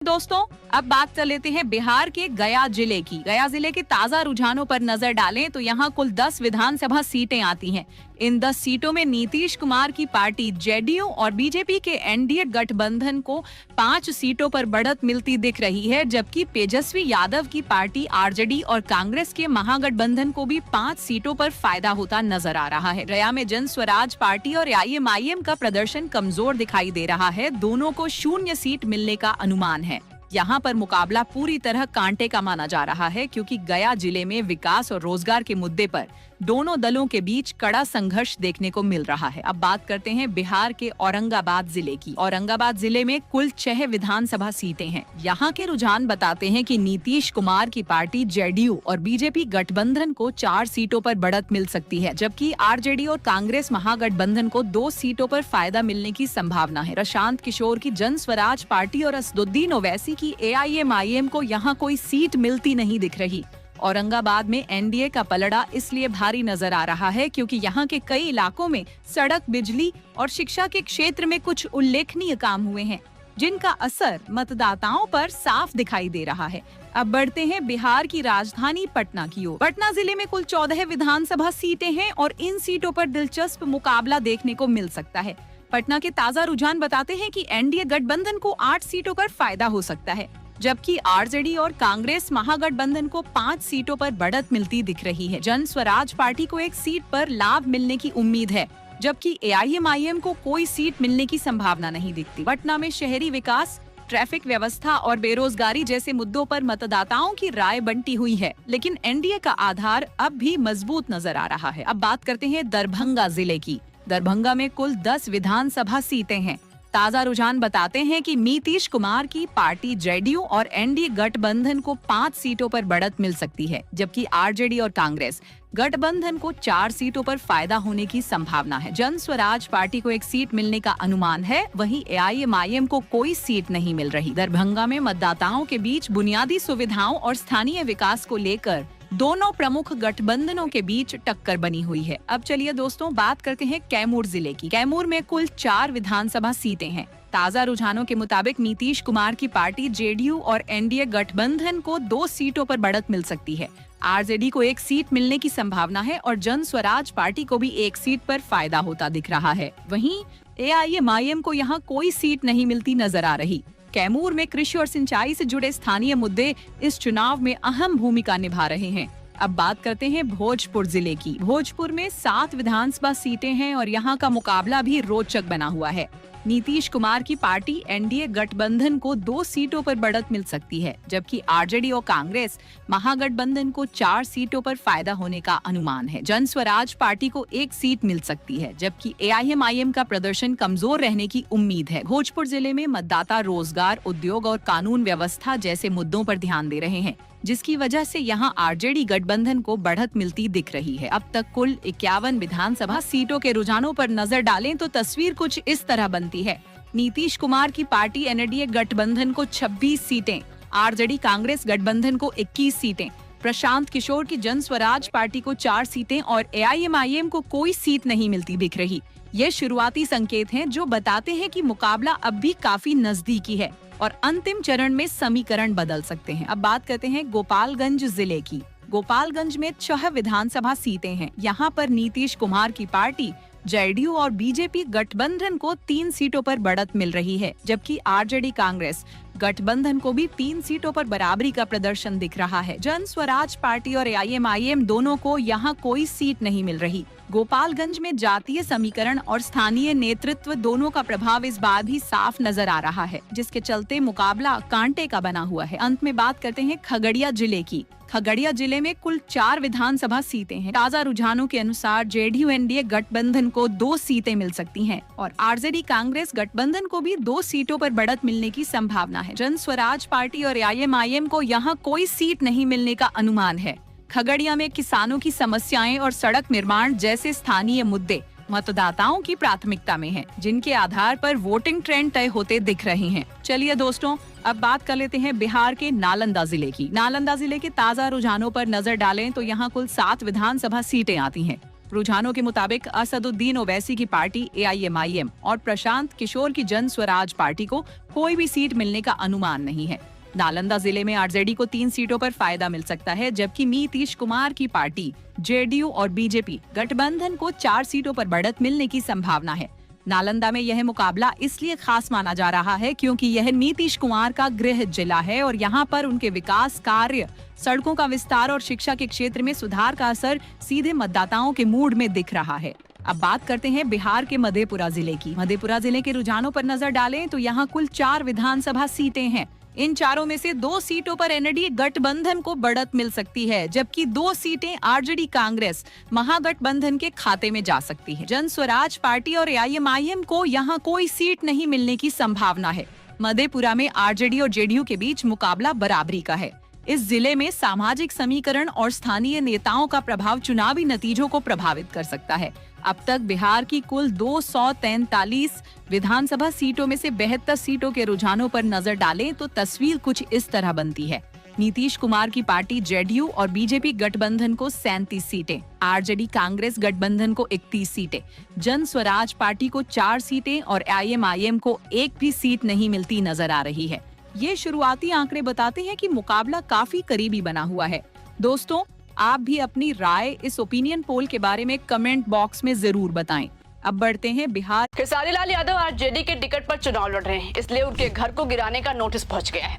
दोस्तों, अब बात कर लेते हैं बिहार के गया जिले की। गया जिले के ताजा रुझानों पर नजर डालें तो यहाँ कुल 10 विधानसभा सीटें आती हैं। इन 10 सीटों में नीतीश कुमार की पार्टी जेडीयू और बीजेपी के एनडीए गठबंधन को 5 सीटों पर बढ़त मिलती दिख रही है, जबकि तेजस्वी यादव की पार्टी आरजेडी और कांग्रेस के महागठबंधन को भी 5 सीटों पर फायदा होता नजर आ रहा है। गया में जन स्वराज पार्टी और आईएमआईएम का प्रदर्शन कमजोर दिखाई दे रहा है। दोनों को 0 सीट मिलने का अनुमान है। यहाँ पर मुकाबला पूरी तरह कांटे का माना जा रहा है, क्योंकि गया जिले में विकास और रोजगार के मुद्दे पर दोनों दलों के बीच कड़ा संघर्ष देखने को मिल रहा है। अब बात करते हैं बिहार के औरंगाबाद जिले की। औरंगाबाद जिले में कुल 6 विधानसभा सीटें हैं। यहाँ के रुझान बताते हैं कि नीतीश कुमार की पार्टी जेडीयू और बीजेपी गठबंधन को 4 सीटों पर बढ़त मिल सकती है, जबकि आरजेडी और कांग्रेस महागठबंधन को 2 सीटों पर फायदा मिलने की संभावना है। प्रशांत किशोर की जन स्वराज पार्टी और असदुद्दीन ओवैसी की एआईएमआईएम को यहाँ कोई सीट मिलती नहीं दिख रही। औरंगाबाद में एनडीए का पलड़ा इसलिए भारी नजर आ रहा है क्योंकि यहाँ के कई इलाकों में सड़क, बिजली और शिक्षा के क्षेत्र में कुछ उल्लेखनीय काम हुए हैं, जिनका असर मतदाताओं पर साफ दिखाई दे रहा है। अब बढ़ते हैं बिहार की राजधानी पटना की ओर। पटना जिले में कुल 14 विधानसभा सीटें हैं और इन सीटों पर दिलचस्प मुकाबला देखने को मिल सकता है। पटना के ताजा रुझान बताते हैं कि एनडीए गठबंधन को 8 सीटों पर फायदा हो सकता है, जबकि आरजेडी और कांग्रेस महागठबंधन को 5 सीटों पर बढ़त मिलती दिख रही है। जन स्वराज पार्टी को 1 सीट पर लाभ मिलने की उम्मीद है, जबकि एआईएमआईएम को कोई सीट मिलने की संभावना नहीं दिखती। पटना में शहरी विकास, ट्रैफिक व्यवस्था और बेरोजगारी जैसे मुद्दों पर मतदाताओं की राय बंटी हुई है, लेकिन एनडीए का आधार अब भी मजबूत नजर आ रहा है। अब बात करते हैं दरभंगा जिले की। दरभंगा में कुल 10 विधानसभा सीटें हैं। ताजा रुझान बताते हैं कि नीतीश कुमार की पार्टी जेडीयू और एनडीए गठबंधन को 5 सीटों पर बढ़त मिल सकती है, जबकि आरजेडी और कांग्रेस गठबंधन को 4 सीटों पर फायदा होने की संभावना है। जन स्वराज पार्टी को 1 सीट मिलने का अनुमान है, वहीं एआईएमआईएम को कोई सीट नहीं मिल रही। दरभंगा में मतदाताओं के बीच बुनियादी सुविधाओं और स्थानीय विकास को लेकर दोनों प्रमुख गठबंधनों के बीच टक्कर बनी हुई है। अब चलिए दोस्तों, बात करते हैं कैमूर जिले की। कैमूर में कुल 4 विधानसभा सीटें हैं। ताजा रुझानों के मुताबिक नीतीश कुमार की पार्टी जेडीयू और एनडीए गठबंधन को 2 सीटों पर बढ़त मिल सकती है। आरजेडी को 1 सीट मिलने की संभावना है और जन स्वराज पार्टी को भी 1 सीट पर फायदा होता दिख रहा है। वहीं एआईएमआईएम को यहाँ कोई सीट नहीं मिलती नजर आ रही। कैमूर में कृषि और सिंचाई से जुड़े स्थानीय मुद्दे इस चुनाव में अहम भूमिका निभा रहे हैं। अब बात करते हैं भोजपुर जिले की। भोजपुर में 7 विधानसभा सीटें हैं और यहाँ का मुकाबला भी रोचक बना हुआ है। नीतीश कुमार की पार्टी एनडीए गठबंधन को 2 सीटों पर बढ़त मिल सकती है, जबकि आरजेडी और कांग्रेस महागठबंधन को 4 सीटों पर फायदा होने का अनुमान है। जन स्वराज पार्टी को 1 सीट मिल सकती है, जबकि एआईएमआईएम का प्रदर्शन कमजोर रहने की उम्मीद है। भोजपुर जिले में मतदाता रोजगार, उद्योग और कानून व्यवस्था जैसे मुद्दों पर ध्यान दे रहे हैं, जिसकी वजह से यहाँ आरजेडी गठबंधन को बढ़त मिलती दिख रही है। अब तक कुल 51 विधानसभा सीटों के रुझानों पर नजर डालें तो तस्वीर कुछ इस तरह बनती है। नीतीश कुमार की पार्टी एनडीए गठबंधन को 26 सीटें, आरजेडी कांग्रेस गठबंधन को 21 सीटें, प्रशांत किशोर की जन स्वराज पार्टी को 4 सीटें और एआईएमआईएम को कोई सीट नहीं मिलती दिख रही। ये शुरुआती संकेत हैं जो बताते हैं कि मुकाबला अब भी काफी नजदीकी है और अंतिम चरण में समीकरण बदल सकते हैं। अब बात करते हैं गोपालगंज जिले की। गोपालगंज में 6 विधानसभा सीटें हैं। यहाँ पर नीतीश कुमार की पार्टी जेडीयू और बीजेपी गठबंधन को 3 सीटों पर बढ़त मिल रही है, जबकि आरजेडी कांग्रेस गठबंधन को भी 3 सीटों पर बराबरी का प्रदर्शन दिख रहा है। जन स्वराज पार्टी और एआईएमआईएम दोनों को यहाँ कोई सीट नहीं मिल रही। गोपालगंज में जातीय समीकरण और स्थानीय नेतृत्व दोनों का प्रभाव इस बार भी साफ नजर आ रहा है, जिसके चलते मुकाबला कांटे का बना हुआ है। अंत में बात करते हैं खगड़िया जिले की। खगड़िया जिले में कुल 4 विधानसभा सीटें हैं। ताजा रुझानों के अनुसार जेडीयू एनडीए गठबंधन को 2 सीटें मिल सकती हैं और आरजेडी कांग्रेस गठबंधन को भी 2 सीटों पर बढ़त मिलने की संभावना है। जन स्वराज पार्टी और एआईएमआईएम को यहाँ कोई सीट नहीं मिलने का अनुमान है। खगड़िया में किसानों की समस्याएं और सड़क निर्माण जैसे स्थानीय मुद्दे मतदाताओं की प्राथमिकता में हैं, जिनके आधार पर वोटिंग ट्रेंड तय होते दिख रहे हैं। चलिए दोस्तों, अब बात कर लेते हैं बिहार के नालंदा जिले की। नालंदा जिले के ताजा रुझानों पर नजर डालें तो यहाँ कुल 7 विधानसभा सीटें आती हैं। रुझानों के मुताबिक असदुद्दीन ओवैसी की पार्टी AIMIM और प्रशांत किशोर की जन स्वराज पार्टी को कोई भी सीट मिलने का अनुमान नहीं है। नालंदा जिले में RJD को 3 सीटों पर फायदा मिल सकता है, जबकि नीतीश कुमार की पार्टी JDU और BJP गठबंधन को 4 सीटों पर बढ़त मिलने की संभावना है। नालंदा में यह मुकाबला इसलिए खास माना जा रहा है क्योंकि यह नीतीश कुमार का गृह जिला है और यहाँ पर उनके विकास कार्य, सड़कों का विस्तार और शिक्षा के क्षेत्र में सुधार का असर सीधे मतदाताओं के मूड में दिख रहा है। अब बात करते हैं बिहार के मधेपुरा जिले की। मधेपुरा जिले के रुझानों पर नजर डालें तो यहाँ कुल 4 विधानसभा सीटें हैं। इन चारों में से 2 सीटों पर NDA गठबंधन को बढ़त मिल सकती है, जबकि 2 सीटें RJD कांग्रेस महागठबंधन के खाते में जा सकती है। जन स्वराज पार्टी और AIMIM को यहाँ कोई सीट नहीं मिलने की संभावना है। मधेपुरा में RJD और JDU के बीच मुकाबला बराबरी का है। इस जिले में सामाजिक समीकरण और स्थानीय नेताओं का प्रभाव चुनावी नतीजों को प्रभावित कर सकता है। अब तक बिहार की कुल 243 विधानसभा सीटों में से 72 सीटों के रुझानों पर नजर डालें तो तस्वीर कुछ इस तरह बनती है। नीतीश कुमार की पार्टी JDU और BJP गठबंधन को 37 सीटें, RJD कांग्रेस गठबंधन को 31 सीटें, जन स्वराज पार्टी को 4 सीटें और AIMIM को एक भी सीट नहीं मिलती नजर आ रही है। ये शुरुआती आंकड़े बताते हैं कि मुकाबला काफी करीबी बना हुआ है। दोस्तों, आप भी अपनी राय इस ओपिनियन पोल के बारे में कमेंट बॉक्स में जरूर बताएं। अब बढ़ते हैं बिहार। खेसारी लाल यादव RJD के टिकट पर चुनाव लड़ रहे हैं, इसलिए उनके घर को गिराने का नोटिस पहुंच गया है।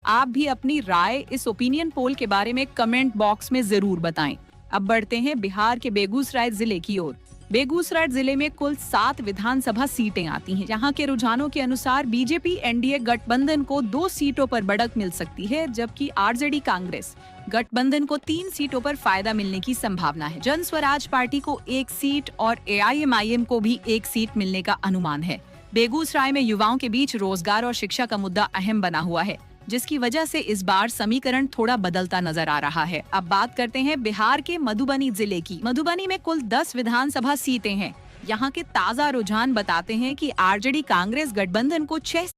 आप भी अपनी राय इस ओपिनियन पोल के बारे में कमेंट बॉक्स में जरूर बताएं। अब बढ़ते हैं बिहार के बेगूसराय जिले की ओर। बेगूसराय जिले में कुल 7 विधानसभा सीटें आती हैं। यहाँ के रुझानों के अनुसार BJP NDA गठबंधन को 2 सीटों पर बढ़त मिल सकती है, जबकि RJD कांग्रेस गठबंधन को 3 सीटों पर फायदा मिलने की संभावना है। जन स्वराज पार्टी को 1 सीट और AIMIM को भी 1 सीट मिलने का अनुमान है। बेगूसराय में युवाओं के बीच रोजगार और शिक्षा का मुद्दा अहम बना हुआ है, जिसकी वजह से इस बार समीकरण थोड़ा बदलता नजर आ रहा है। अब बात करते हैं बिहार के मधुबनी जिले की। मधुबनी में कुल 10 विधानसभा सीटें हैं। यहाँ के ताजा रुझान बताते हैं कि RJD कांग्रेस गठबंधन को 6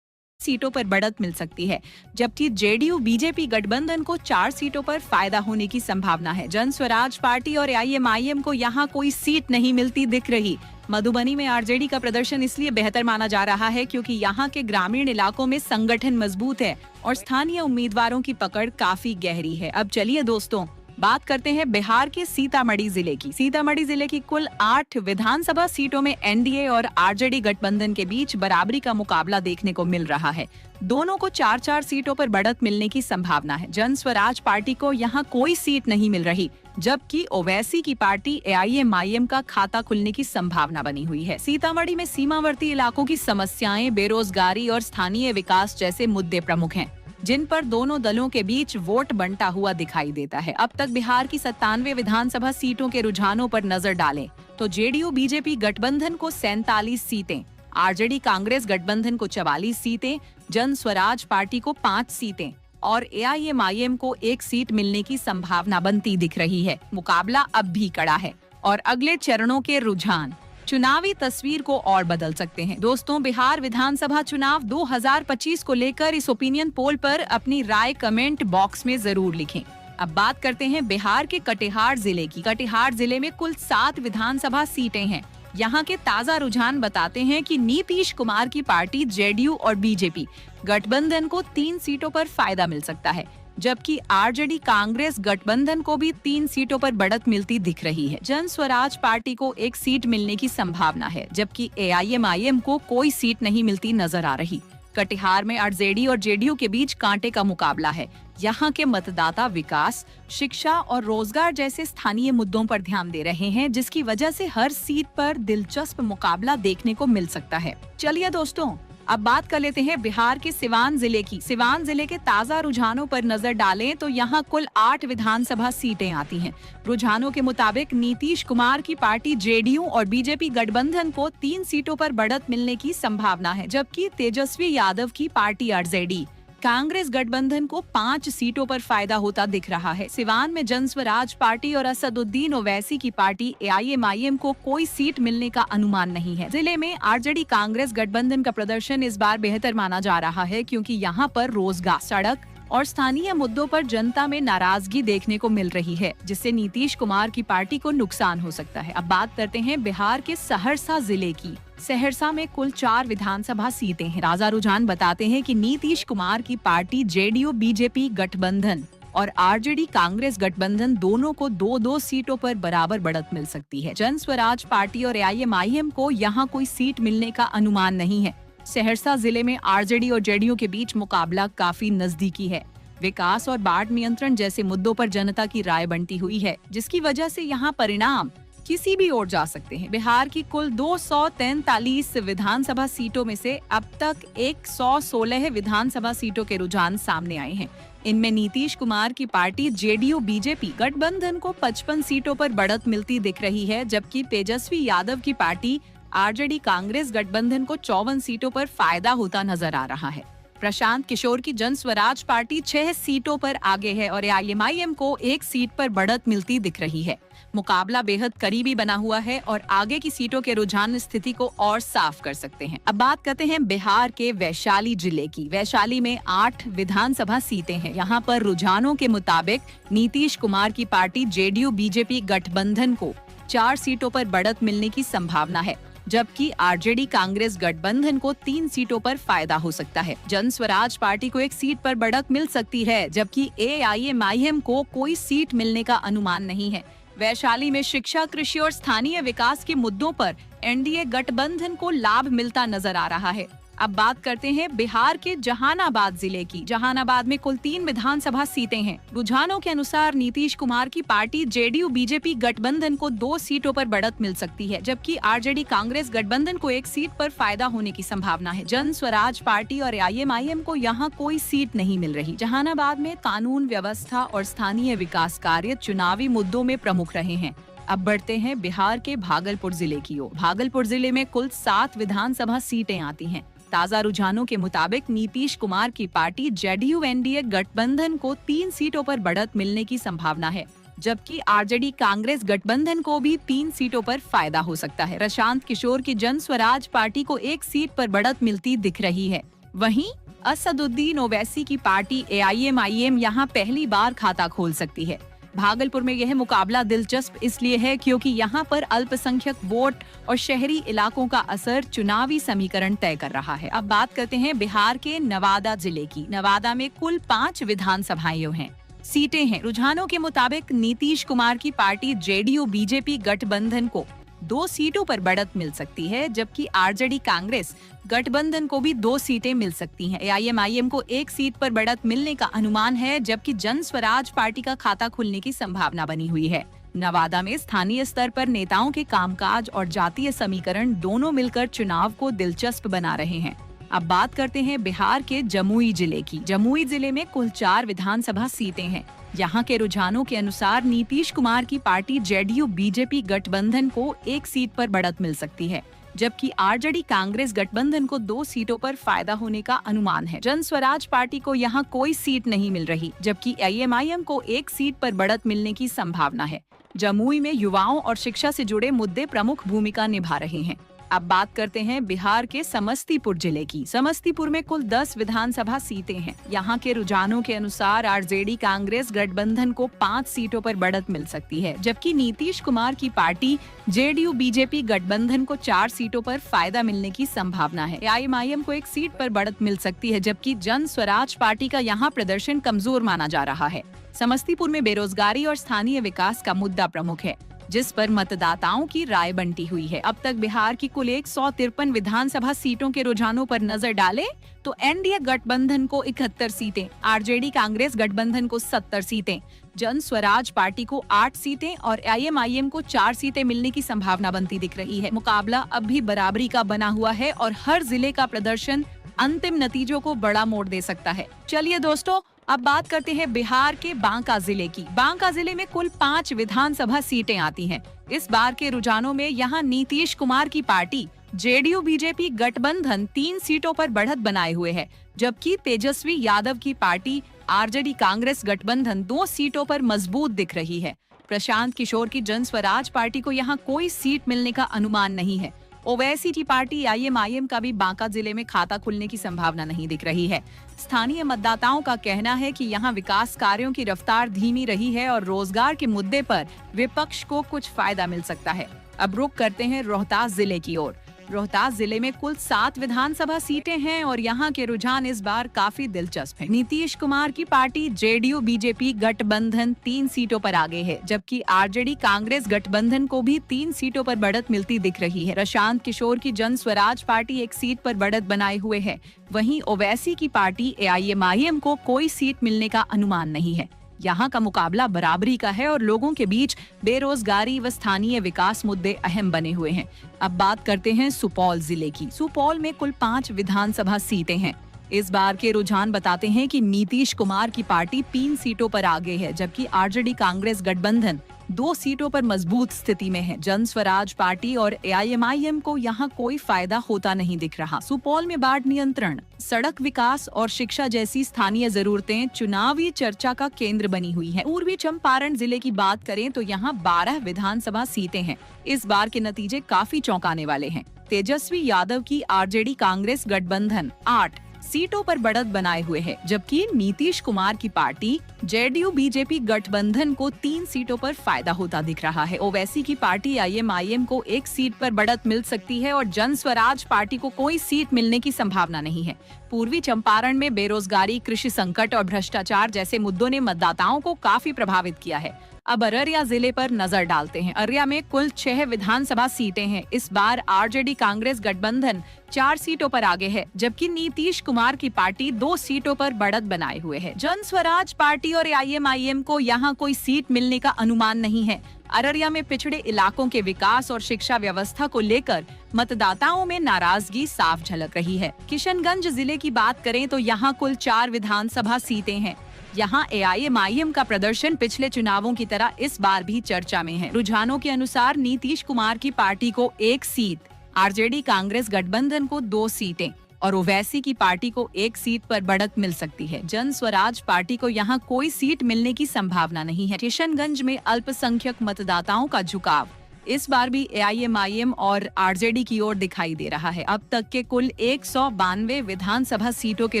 सीटों पर बढ़त मिल सकती है, जबकि JDU BJP गठबंधन को 4 सीटों पर फायदा होने की संभावना है। जन स्वराज पार्टी और AIMIM को यहाँ कोई सीट नहीं मिलती दिख रही। मधुबनी में RJD का प्रदर्शन इसलिए बेहतर माना जा रहा है क्योंकि यहाँ के ग्रामीण इलाकों में संगठन मजबूत है और स्थानीय उम्मीदवारों की पकड़ काफी गहरी है। अब चलिए दोस्तों, बात करते हैं बिहार के सीतामढ़ी जिले की। सीतामढ़ी जिले की कुल 8 विधानसभा सीटों में NDA और RJD गठबंधन के बीच बराबरी का मुकाबला देखने को मिल रहा है। दोनों को 4-4 सीटों पर बढ़त मिलने की संभावना है। जन स्वराज पार्टी को यहाँ कोई सीट नहीं मिल रही, जबकि ओवैसी की पार्टी AIMIM का खाता खुलने की संभावना बनी हुई है। सीतामढ़ी में सीमावर्ती इलाकों की समस्याएं, बेरोजगारी और स्थानीय विकास जैसे मुद्दे प्रमुख हैं, जिन पर दोनों दलों के बीच वोट बंटा हुआ दिखाई देता है। अब तक बिहार की 97 विधानसभा सीटों के रुझानों पर नजर डालें तो JDU BJP गठबंधन को 47 सीटें, RJD कांग्रेस गठबंधन को 44 सीटें, जन स्वराज पार्टी को 5 सीटें और AIMIM को 1 सीट मिलने की संभावना बनती दिख रही है। मुकाबला अब भी कड़ा है और अगले चरणों के रुझान चुनावी तस्वीर को और बदल सकते हैं। दोस्तों, बिहार विधानसभा चुनाव 2025 को लेकर इस ओपिनियन पोल पर अपनी राय कमेंट बॉक्स में जरूर लिखें। अब बात करते हैं बिहार के कटिहार जिले की। कटिहार जिले में कुल 7 विधानसभा सीटें हैं। यहाँ के ताजा रुझान बताते हैं कि नीतीश कुमार की पार्टी JDU और BJP गठबंधन को 3 सीटों पर फायदा मिल सकता है, जबकि RJD कांग्रेस गठबंधन को भी 3 सीटों पर बढ़त मिलती दिख रही है। जन स्वराज पार्टी को 1 सीट मिलने की संभावना है, जबकि AIMIM को कोई सीट नहीं मिलती नजर आ रही। कटिहार में RJD और JDU के बीच कांटे का मुकाबला है। यहाँ के मतदाता विकास, शिक्षा और रोजगार जैसे स्थानीय मुद्दों पर ध्यान दे रहे हैं, जिसकी वजह से हर सीट पर दिलचस्प मुकाबला देखने को मिल सकता है। चलिए दोस्तों, अब बात कर लेते हैं बिहार के सिवान जिले की। सिवान जिले के ताजा रुझानों पर नजर डालें तो यहाँ कुल 8 विधानसभा सीटें आती हैं। रुझानों के मुताबिक नीतीश कुमार की पार्टी JDU और BJP गठबंधन को 3 सीटों पर बढ़त मिलने की संभावना है, जबकि तेजस्वी यादव की पार्टी RJD कांग्रेस गठबंधन को 5 सीटों पर फायदा होता दिख रहा है। सिवान में जन स्वराज पार्टी और असदुद्दीन ओवैसी की पार्टी AIMIM को कोई सीट मिलने का अनुमान नहीं है। जिले में RJD कांग्रेस गठबंधन का प्रदर्शन इस बार बेहतर माना जा रहा है, क्योंकि यहाँ पर रोजगार, सड़क, और स्थानीय मुद्दों पर जनता में नाराजगी देखने को मिल रही है, जिससे नीतीश कुमार की पार्टी को नुकसान हो सकता है। अब बात करते हैं बिहार के सहरसा जिले की। सहरसा में कुल 4 विधानसभा सीटें हैं। ताजा रुझान बताते हैं कि नीतीश कुमार की पार्टी जेडीयू बीजेपी गठबंधन और आरजेडी कांग्रेस गठबंधन दोनों को 2-2 सीटों पर बराबर बढ़त मिल सकती है। जन स्वराज पार्टी और एआईएमआईएम को यहाँ कोई सीट मिलने का अनुमान नहीं है। सहरसा जिले में आरजेडी और जेडीयू के बीच मुकाबला काफी नजदीकी है। विकास और बाढ़ नियंत्रण जैसे मुद्दों पर जनता की राय बनती हुई है, जिसकी वजह से यहाँ परिणाम किसी भी ओर जा सकते हैं। बिहार की कुल 243 विधानसभा सीटों में से अब तक 116 विधानसभा सीटों के रुझान सामने आए हैं। इनमें नीतीश कुमार की पार्टी जेडीयू बीजेपी गठबंधन को 55 सीटों पर बढ़त मिलती दिख रही है, जबकि तेजस्वी यादव की पार्टी आरजेडी कांग्रेस गठबंधन को 54 सीटों पर फायदा होता नजर आ रहा है। प्रशांत किशोर की जन स्वराज पार्टी 6 सीटों पर आगे है और एआईएमआईएम को 1 सीट पर बढ़त मिलती दिख रही है। मुकाबला बेहद करीबी बना हुआ है और आगे की सीटों के रुझान स्थिति को और साफ कर सकते हैं। अब बात करते हैं बिहार के वैशाली जिले की। वैशाली में 8 विधानसभा सीटें हैं। यहाँ पर रुझानों के मुताबिक नीतीश कुमार की पार्टी जेडीयू बीजेपी गठबंधन को 4 सीटों पर बढ़त मिलने की संभावना है, जबकि आरजेडी कांग्रेस गठबंधन को 3 सीटों पर फायदा हो सकता है। जन स्वराज पार्टी को 1 सीट पर बढ़त मिल सकती है, जबकि एआईएमआईएम को कोई सीट मिलने का अनुमान नहीं है। वैशाली में शिक्षा, कृषि और स्थानीय विकास के मुद्दों पर एनडीए गठबंधन को लाभ मिलता नजर आ रहा है। अब बात करते हैं बिहार के जहानाबाद जिले की। जहानाबाद में कुल 3 विधानसभा सीटें हैं। रुझानों के अनुसार नीतीश कुमार की पार्टी जेडीयू बीजेपी गठबंधन को 2 सीटों पर बढ़त मिल सकती है, जबकि आरजेडी कांग्रेस गठबंधन को 1 सीट पर फायदा होने की संभावना है। जन स्वराज पार्टी और एआईएमआईएम को यहाँ कोई सीट नहीं मिल रही। जहानाबाद में कानून व्यवस्था और स्थानीय विकास कार्य चुनावी मुद्दों में प्रमुख रहे हैं। अब बढ़ते हैं बिहार के भागलपुर जिले की ओर। भागलपुर जिले में कुल 7 विधानसभा सीटें आती हैं। ताजा रुझानों के मुताबिक नीतीश कुमार की पार्टी जेडीयू एनडीए गठबंधन को 3 सीटों पर बढ़त मिलने की संभावना है, जबकि आरजेडी कांग्रेस गठबंधन को भी 3 सीटों पर फायदा हो सकता है। प्रशांत किशोर की जन स्वराज पार्टी को 1 सीट पर बढ़त मिलती दिख रही है। वहीं असदुद्दीन ओवैसी की पार्टी एआईएमआईएम यहाँ पहली बार खाता खोल सकती है। भागलपुर में यह मुकाबला दिलचस्प इसलिए है क्योंकि यहाँ पर अल्पसंख्यक वोट और शहरी इलाकों का असर चुनावी समीकरण तय कर रहा है। अब बात करते हैं बिहार के नवादा जिले की। नवादा में कुल 5 विधानसभाएं हैं, सीटें हैं। रुझानों के मुताबिक नीतीश कुमार की पार्टी जेडीयू बीजेपी गठबंधन को 2 सीटों पर बढ़त मिल सकती है, जबकि आरजेडी कांग्रेस गठबंधन को भी 2 सीटें मिल सकती हैं। एआईएमआईएम को 1 सीट पर बढ़त मिलने का अनुमान है, जबकि जन स्वराज पार्टी का खाता खुलने की संभावना बनी हुई है। नवादा में स्थानीय स्तर पर नेताओं के कामकाज और जातीय समीकरण दोनों मिलकर चुनाव को दिलचस्प बना रहे हैं। अब बात करते हैं बिहार के जमुई जिले की। जमुई जिले में कुल 4 विधानसभा सीटें हैं। यहाँ के रुझानों के अनुसार नीतीश कुमार की पार्टी जेडीयू बीजेपी गठबंधन को 1 सीट पर बढ़त मिल सकती है, जबकि आरजेडी कांग्रेस गठबंधन को 2 सीटों पर फायदा होने का अनुमान है। जन स्वराज पार्टी को यहाँ कोई सीट नहीं मिल रही, जबकि एआईएमआईएम को 1 सीट पर बढ़त मिलने की संभावना है। जमुई में युवाओं और शिक्षा से जुड़े मुद्दे प्रमुख भूमिका निभा रहे हैं। अब बात करते हैं बिहार के समस्तीपुर जिले की। समस्तीपुर में कुल 10 विधानसभा सीटें हैं। यहाँ के रुझानों के अनुसार आरजेडी कांग्रेस गठबंधन को 5 सीटों पर बढ़त मिल सकती है, जबकि नीतीश कुमार की पार्टी जेडीयू बीजेपी गठबंधन को 4 सीटों पर फायदा मिलने की संभावना है। एआईएमआईएम को 1 सीट पर बढ़त मिल सकती है, जबकि जन स्वराज पार्टी का यहाँ प्रदर्शन कमजोर माना जा रहा है। समस्तीपुर में बेरोजगारी और स्थानीय विकास का मुद्दा प्रमुख है, जिस पर मतदाताओं की राय बंटी हुई है। अब तक बिहार की कुल 153 विधानसभा सीटों के रुझानों पर नजर डालें तो एनडीए गठबंधन को 71 सीटें, आरजेडी कांग्रेस गठबंधन को 70 सीटें, जन स्वराज पार्टी को 8 सीटें और एआईएमआईएम को 4 सीटें मिलने की संभावना बनती दिख रही है। मुकाबला अब भी बराबरी का बना हुआ है और हर जिले का प्रदर्शन अंतिम नतीजों को बड़ा मोड़ दे सकता है। चलिए दोस्तों, अब बात करते हैं बिहार के बांका जिले की। बांका जिले में कुल 5 विधानसभा सीटें आती हैं। इस बार के रुझानों में यहाँ नीतीश कुमार की पार्टी जेडीयू बीजेपी गठबंधन 3 सीटों पर बढ़त बनाए हुए है, जबकि तेजस्वी यादव की पार्टी आरजेडी कांग्रेस गठबंधन 2 सीटों पर मजबूत दिख रही है। प्रशांत किशोर की जन स्वराज पार्टी को यहाँ कोई सीट मिलने का अनुमान नहीं है। ओवैसी की पार्टी IMIM का भी बांका जिले में खाता खुलने की संभावना नहीं दिख रही है। स्थानीय मतदाताओं का कहना है कि यहाँ विकास कार्यों की रफ्तार धीमी रही है और रोजगार के मुद्दे पर विपक्ष को कुछ फायदा मिल सकता है। अब रुख करते हैं रोहतास जिले की ओर। रोहतास जिले में कुल 7 विधानसभा सीटें हैं और यहाँ के रुझान इस बार काफी दिलचस्प है। नीतीश कुमार की पार्टी JDU BJP गठबंधन 3 सीटों पर आगे है, जबकि RJD कांग्रेस गठबंधन को भी 3 सीटों पर बढ़त मिलती दिख रही है। प्रशांत किशोर की जन स्वराज पार्टी 1 सीट पर बढ़त बनाए हुए है। वहीं ओवैसी की पार्टी AIMIM को कोई सीट मिलने का अनुमान नहीं है। यहाँ का मुकाबला बराबरी का है और लोगों के बीच बेरोजगारी व स्थानीय विकास मुद्दे अहम बने हुए हैं। अब बात करते हैं सुपौल जिले की। सुपौल में कुल 5 विधानसभा सीटें हैं। इस बार के रुझान बताते हैं कि नीतीश कुमार की पार्टी 3 सीटों पर आगे है, जबकि RJD कांग्रेस गठबंधन 2 सीटों पर मजबूत स्थिति में है। जन स्वराज पार्टी और AIMIM को यहाँ कोई फायदा होता नहीं दिख रहा। सुपौल में बाढ़ नियंत्रण, सड़क विकास और शिक्षा जैसी स्थानीय जरूरतें चुनावी चर्चा का केंद्र बनी हुई है। पूर्वी चंपारण जिले की बात करें तो यहाँ 12 विधानसभा सीटें हैं। इस बार के नतीजे काफी चौंकाने वाले हैं। तेजस्वी यादव की RJD कांग्रेस गठबंधन 8 सीटों पर बढ़त बनाए हुए है, जबकि नीतीश कुमार की पार्टी JDU BJP गठबंधन को 3 सीटों पर फायदा होता दिख रहा है। ओवैसी की पार्टी IMIM को 1 सीट पर बढ़त मिल सकती है और जन स्वराज पार्टी को कोई सीट मिलने की संभावना नहीं है। पूर्वी चंपारण में बेरोजगारी, कृषि संकट और भ्रष्टाचार जैसे मुद्दों ने मतदाताओं को काफी प्रभावित किया है। अब अररिया जिले पर नजर डालते हैं। अररिया में कुल 6 विधानसभा सीटें हैं। इस बार RJD कांग्रेस गठबंधन 4 सीटों पर आगे है, जबकि नीतीश कुमार की पार्टी 2 सीटों पर बढ़त बनाए हुए है। जन स्वराज पार्टी और IMIM को यहाँ कोई सीट मिलने का अनुमान नहीं है। अररिया में पिछड़े इलाकों के विकास और शिक्षा व्यवस्था को लेकर मतदाताओं में नाराजगी साफ झलक रही है। किशनगंज जिले की बात करें तो यहाँ कुल 4 विधानसभा सीटें हैं। यहाँ AIMIM का प्रदर्शन पिछले चुनावों की तरह इस बार भी चर्चा में है। रुझानों के अनुसार नीतीश कुमार की पार्टी को 1 सीट, RJD कांग्रेस गठबंधन को 2 सीटें और ओवैसी की पार्टी को 1 सीट पर बढ़त मिल सकती है। जन स्वराज पार्टी को यहाँ कोई सीट मिलने की संभावना नहीं है। किशनगंज में अल्पसंख्यक मतदाताओं का झुकाव इस बार भी AIMIM और RJD की ओर दिखाई दे रहा है। अब तक के कुल 192 विधानसभा सीटों के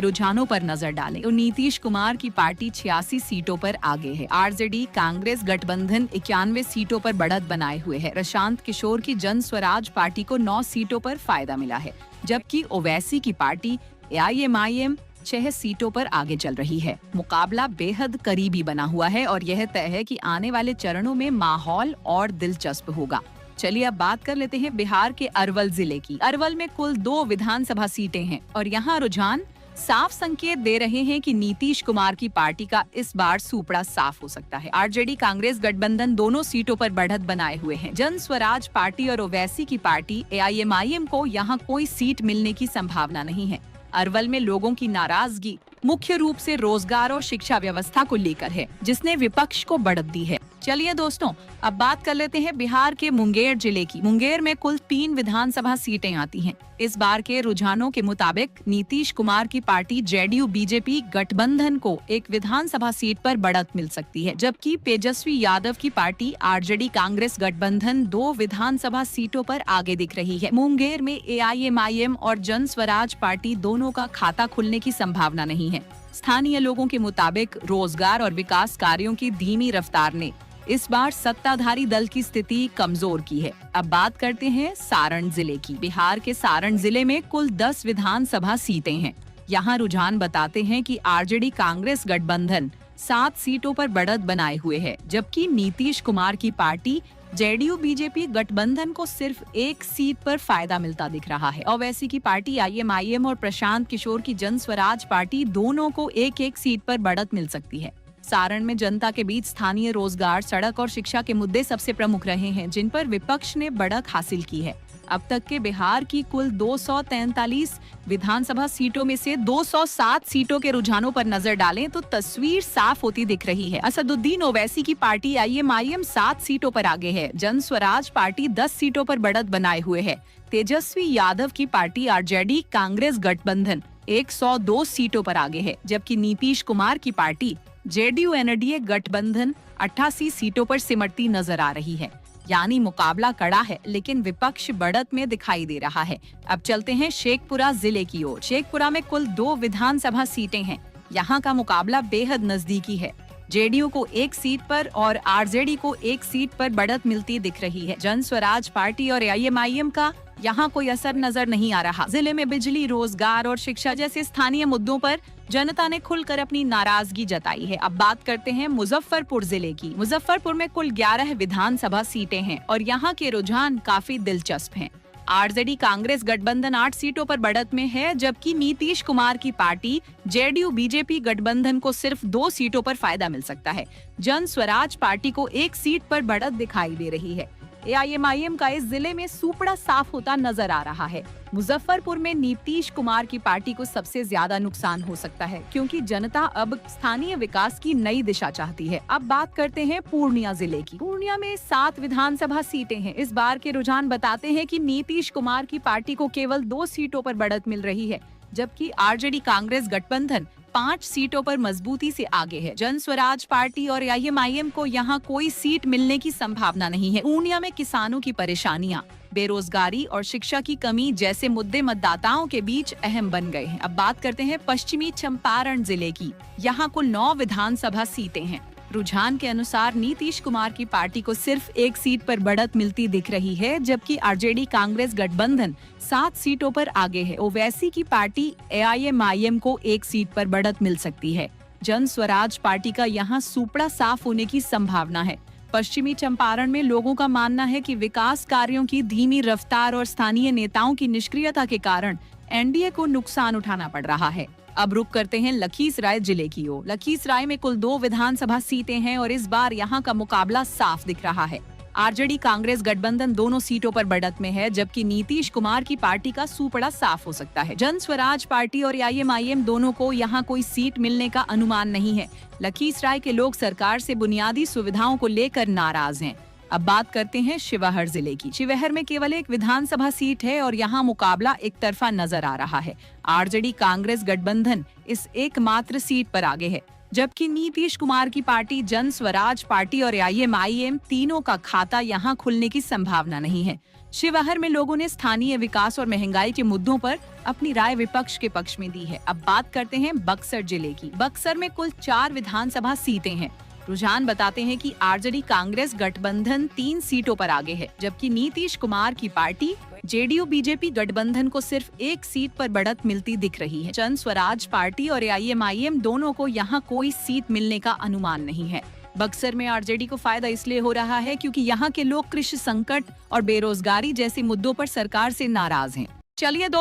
रुझानों पर नजर डालें तो नीतीश कुमार की पार्टी 86 सीटों पर आगे है। RJD कांग्रेस गठबंधन 91 सीटों पर बढ़त बनाए हुए है। प्रशांत किशोर की जन स्वराज पार्टी को 9 सीटों पर फायदा मिला है, जबकि ओवैसी की पार्टी AIMIM 6 सीटों पर आगे चल रही है। मुकाबला बेहद करीबी बना हुआ है और यह तय है कि आने वाले चरणों में माहौल और दिलचस्प होगा। चलिए अब बात कर लेते हैं बिहार के अरवल जिले की। अरवल में कुल 2 विधानसभा सीटें हैं और यहाँ रुझान साफ संकेत दे रहे हैं कि नीतीश कुमार की पार्टी का इस बार सूपड़ा साफ हो सकता है। RJD कांग्रेस गठबंधन दोनों सीटों पर बढ़त बनाए हुए हैं। जन स्वराज पार्टी और ओवैसी की पार्टी AIMIM को यहाँ कोई सीट मिलने की संभावना नहीं है। अरवल में लोगों की नाराजगी मुख्य रूप से रोजगार और शिक्षा व्यवस्था को लेकर है, जिसने विपक्ष को बढ़त दी है। चलिए दोस्तों, अब बात कर लेते हैं बिहार के मुंगेर जिले की। मुंगेर में कुल 3 विधानसभा सीटें आती हैं। इस बार के रुझानों के मुताबिक नीतीश कुमार की पार्टी JDU BJP गठबंधन को 1 विधानसभा सीट पर बढ़त मिल सकती है, जबकि तेजस्वी यादव की पार्टी RJD कांग्रेस गठबंधन 2 विधानसभा सीटों पर आगे दिख रही है। मुंगेर में AIMIM और जन स्वराज पार्टी दोनों का खाता खुलने की संभावना नहीं है। स्थानीय लोगों के मुताबिक रोजगार और विकास कार्यों की धीमी रफ्तार ने इस बार सत्ताधारी दल की स्थिति कमजोर की है। अब बात करते हैं सारण जिले की। बिहार के सारण जिले में कुल 10 विधानसभा सीटें हैं। यहाँ रुझान बताते हैं कि RJD कांग्रेस गठबंधन 7 सीटों पर बढ़त बनाए हुए है, जबकि नीतीश कुमार की पार्टी JDU BJP गठबंधन को सिर्फ 1 सीट पर फायदा मिलता दिख रहा है। ओवैसी की पार्टी IMIM और प्रशांत किशोर की जन स्वराज पार्टी दोनों को 1-1 सीट पर बढ़त मिल सकती है। सारण में जनता के बीच स्थानीय रोजगार, सड़क और शिक्षा के मुद्दे सबसे प्रमुख रहे हैं, जिन पर विपक्ष ने बढ़त हासिल की है। अब तक के बिहार की कुल 243 विधानसभा सीटों में से 207 सीटों के रुझानों पर नजर डालें तो तस्वीर साफ होती दिख रही है। असदुद्दीन ओवैसी की पार्टी IMIM 7 सीटों पर आगे है। जन स्वराज पार्टी 10 सीटों पर बढ़त बनाए हुए है। तेजस्वी यादव की पार्टी RJD कांग्रेस गठबंधन 102 सीटों पर आगे है, जबकि नीतीश कुमार की पार्टी JDU NDA गठबंधन 88 सीटों पर सिमटती नजर आ रही है। यानी मुकाबला कड़ा है, लेकिन विपक्ष बढ़त में दिखाई दे रहा है। अब चलते हैं शेखपुरा जिले की ओर। शेखपुरा में कुल 2 विधानसभा सीटें हैं। यहाँ का मुकाबला बेहद नजदीकी है। जेडीयू को 1 सीट पर और आरजेडी को 1 सीट पर बढ़त मिलती दिख रही है। जन स्वराज पार्टी और आईएमआईएम का यहाँ कोई असर नजर नहीं आ रहा। जिले में बिजली, रोजगार और शिक्षा जैसे स्थानीय मुद्दों पर जनता ने खुलकर अपनी नाराजगी जताई है। अब बात करते हैं मुजफ्फरपुर जिले की। मुजफ्फरपुर में कुल 11 विधानसभा सीटें हैं और यहाँ के रुझान काफी दिलचस्प हैं। आरजेडी कांग्रेस गठबंधन 8 सीटों पर बढ़त में है, जबकि नीतीश कुमार की पार्टी जेडीयू बीजेपी गठबंधन को सिर्फ 2 सीटों पर फायदा मिल सकता है। जन स्वराज पार्टी को 1 सीट पर बढ़त दिखाई दे रही है। एआईएमआईएम का इस जिले में सुपड़ा साफ होता नजर आ रहा है। मुजफ्फरपुर में नीतीश कुमार की पार्टी को सबसे ज्यादा नुकसान हो सकता है, क्योंकि जनता अब स्थानीय विकास की नई दिशा चाहती है। अब बात करते हैं पूर्णिया जिले की। पूर्णिया में 7 विधानसभा सीटें हैं। इस बार के रुझान बताते हैं कि नीतीश कुमार की पार्टी को केवल 2 सीटों पर बढ़त मिल रही है, जबकि आरजेडी कांग्रेस गठबंधन 5 सीटों पर मजबूती से आगे है। जन स्वराज पार्टी और आईएमआईएम को यहाँ कोई सीट मिलने की संभावना नहीं है। पूर्णिया में किसानों की परेशानियां, बेरोजगारी और शिक्षा की कमी जैसे मुद्दे मतदाताओं के बीच अहम बन गए हैं। अब बात करते हैं पश्चिमी चंपारण जिले की। यहाँ कुल 9 विधानसभा सीटें हैं। रुझान के अनुसार नीतीश कुमार की पार्टी को सिर्फ 1 सीट पर बढ़त मिलती दिख रही है, जबकि आरजेडी कांग्रेस गठबंधन 7 सीटों पर आगे है। ओवैसी की पार्टी एआईएमआईएम को 1 सीट पर बढ़त मिल सकती है। जन स्वराज पार्टी का यहाँ सुपड़ा साफ होने की संभावना है। पश्चिमी चंपारण में लोगों का मानना है कि विकास कार्यों की धीमी रफ्तार और स्थानीय नेताओं की निष्क्रियता के कारण एनडीए को नुकसान उठाना पड़ रहा है। अब रुक करते हैं लखीसराय जिले की ओर। लखीसराय में कुल 2 विधानसभा सीटें हैं और इस बार यहाँ का मुकाबला साफ दिख रहा है। आरजेडी कांग्रेस गठबंधन दोनों सीटों पर बढ़त में है, जबकि नीतीश कुमार की पार्टी का सुपड़ा साफ हो सकता है। जन स्वराज पार्टी और आईएमआईएम दोनों को यहाँ कोई सीट मिलने का अनुमान नहीं है। लखीसराय के लोग सरकार से बुनियादी सुविधाओं को लेकर नाराज हैं। अब बात करते हैं शिवहर जिले की। शिवहर में केवल 1 विधानसभा सीट है और यहाँ मुकाबला एक तरफा नजर आ रहा है। आरजेडी कांग्रेस गठबंधन इस एकमात्र सीट पर आगे है, जबकि नीतीश कुमार की पार्टी, जन स्वराज पार्टी और आईएमआईएम तीनों का खाता यहाँ खुलने की संभावना नहीं है। शिवहर में लोगों ने स्थानीय विकास और महंगाई के मुद्दों पर अपनी राय विपक्ष के पक्ष में दी है। अब बात करते हैं बक्सर जिले की। बक्सर में कुल 4 विधानसभा सीटें हैं। रुझान बताते हैं कि आरजेडी कांग्रेस गठबंधन 3 सीटों पर आगे है, जबकि नीतीश कुमार की पार्टी जेडीयू बीजेपी गठबंधन को सिर्फ 1 सीट पर बढ़त मिलती दिख रही है। जन स्वराज पार्टी और आईएमआईएम दोनों को यहाँ कोई सीट मिलने का अनुमान नहीं है। बक्सर में आरजेडी को फायदा इसलिए हो रहा है क्योंकि यहाँ के लोग कृषि संकट और बेरोजगारी जैसे मुद्दों पर सरकार से नाराज हैं। चलिए